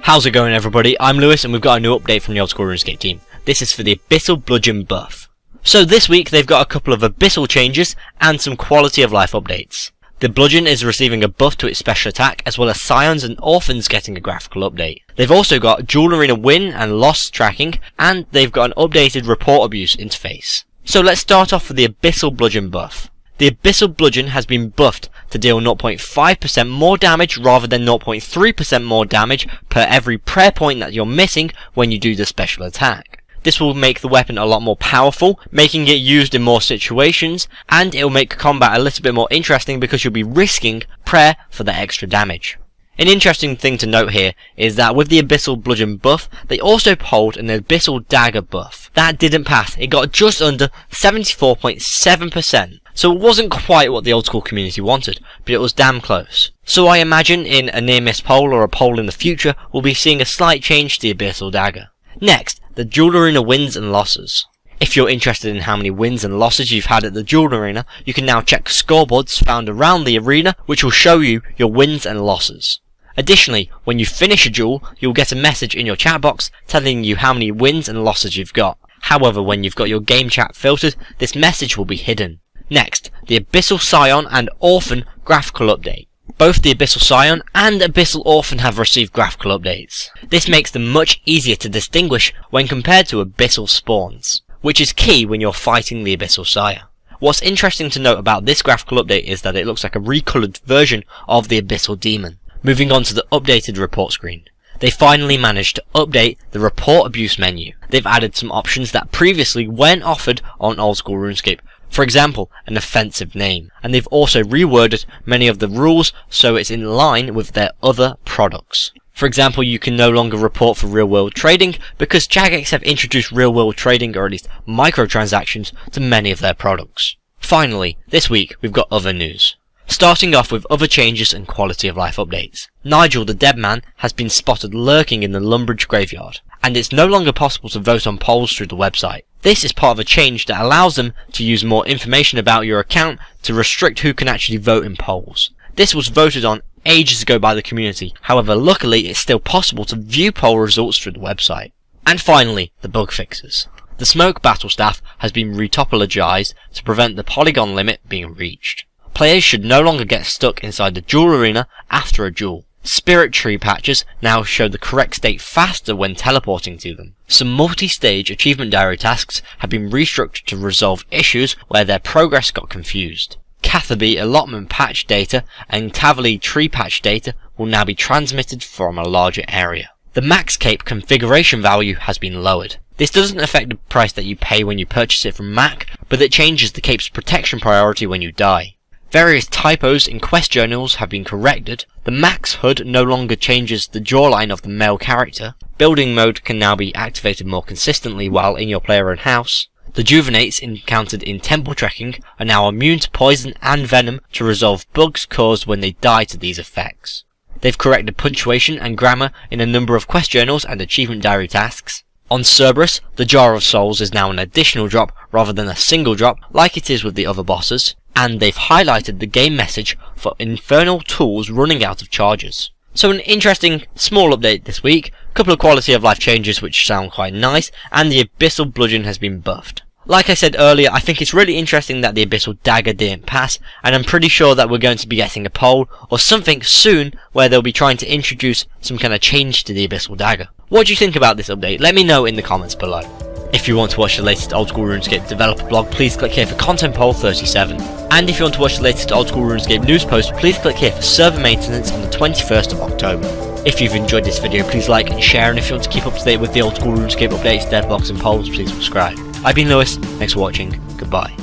How's it going, everybody? I'm Lewis and we've got a new update from the Old School RuneScape team. This is for the Abyssal Bludgeon buff. So this week they've got a couple of Abyssal changes and some quality of life updates. The Bludgeon is receiving a buff to its special attack, as well as Scions and Orphans getting a graphical update. They've also got Duel Arena win and loss tracking, and they've got an updated report abuse interface. So let's start off with the Abyssal Bludgeon buff. The Abyssal Bludgeon has been buffed to deal 0.5% more damage rather than 0.3% more damage per every prayer point that you're missing when you do the special attack. This will make the weapon a lot more powerful, making it used in more situations, and it will make combat a little bit more interesting because you'll be risking prayer for the extra damage. An interesting thing to note here is that with the Abyssal Bludgeon buff, they also polled an Abyssal Dagger buff. That didn't pass, it got just under 74.7%. So it wasn't quite what the old school community wanted, but it was damn close. So I imagine in a near miss poll or a poll in the future, we'll be seeing a slight change to the Abyssal Dagger. Next, the Duel Arena wins and losses. If you're interested in how many wins and losses you've had at the Duel Arena, you can now check scoreboards found around the arena, which will show you your wins and losses. Additionally, when you finish a duel, you'll get a message in your chat box telling you how many wins and losses you've got. However, when you've got your game chat filtered, this message will be hidden. Next, the Abyssal Scion and Orphan graphical update. Both the Abyssal Scion and Abyssal Orphan have received graphical updates. This makes them much easier to distinguish when compared to Abyssal spawns, which is key when you're fighting the Abyssal Sire. What's interesting to note about this graphical update is that it looks like a recoloured version of the Abyssal Demon. Moving on to the updated report screen. They finally managed to update the report abuse menu. They've added some options that previously weren't offered on Old School RuneScape. For example, an offensive name. And they've also reworded many of the rules so it's in line with their other products. For example, you can no longer report for real-world trading because Jagex have introduced real-world trading, or at least microtransactions, to many of their products. Finally, this week we've got other news. Starting off with other changes and quality of life updates. Nigel the Dead Man has been spotted lurking in the Lumbridge graveyard, and it's no longer possible to vote on polls through the website. This is part of a change that allows them to use more information about your account to restrict who can actually vote in polls. This was voted on ages ago by the community, however luckily it's still possible to view poll results through the website. And finally, the bug fixes. The Smoke Battle Staff has been retopologized to prevent the polygon limit being reached. Players should no longer get stuck inside the duel arena after a duel. Spirit tree patches now show the correct state faster when teleporting to them. Some multi-stage achievement diary tasks have been restructured to resolve issues where their progress got confused. Catherby allotment patch data and Tavily tree patch data will now be transmitted from a larger area. The max cape configuration value has been lowered. This doesn't affect the price that you pay when you purchase it from Mac, but it changes the cape's protection priority when you die. Various typos in quest journals have been corrected. The max HUD no longer changes the jawline of the male character. Building mode can now be activated more consistently while in your player own house. The Juvenates encountered in temple trekking are now immune to poison and venom to resolve bugs caused when they die to these effects. They've corrected punctuation and grammar in a number of quest journals and achievement diary tasks. On Cerberus, the Jar of Souls is now an additional drop rather than a single drop like it is with the other bosses. And they've highlighted the game message for infernal tools running out of charges. So an interesting small update this week, a couple of quality of life changes which sound quite nice, and the Abyssal Bludgeon has been buffed. Like I said earlier, I think it's really interesting that the Abyssal Dagger didn't pass, and I'm pretty sure that we're going to be getting a poll or something soon where they'll be trying to introduce some kind of change to the Abyssal Dagger. What do you think about this update? Let me know in the comments below. If you want to watch the latest Old School RuneScape developer blog, please click here for Content Poll 37. And if you want to watch the latest Old School RuneScape news post, please click here for server maintenance on the 21st of October. If you've enjoyed this video, please like and share, and if you want to keep up to date with the Old School RuneScape updates, devlogs and polls, please subscribe. I've been Lewis, thanks for watching, goodbye.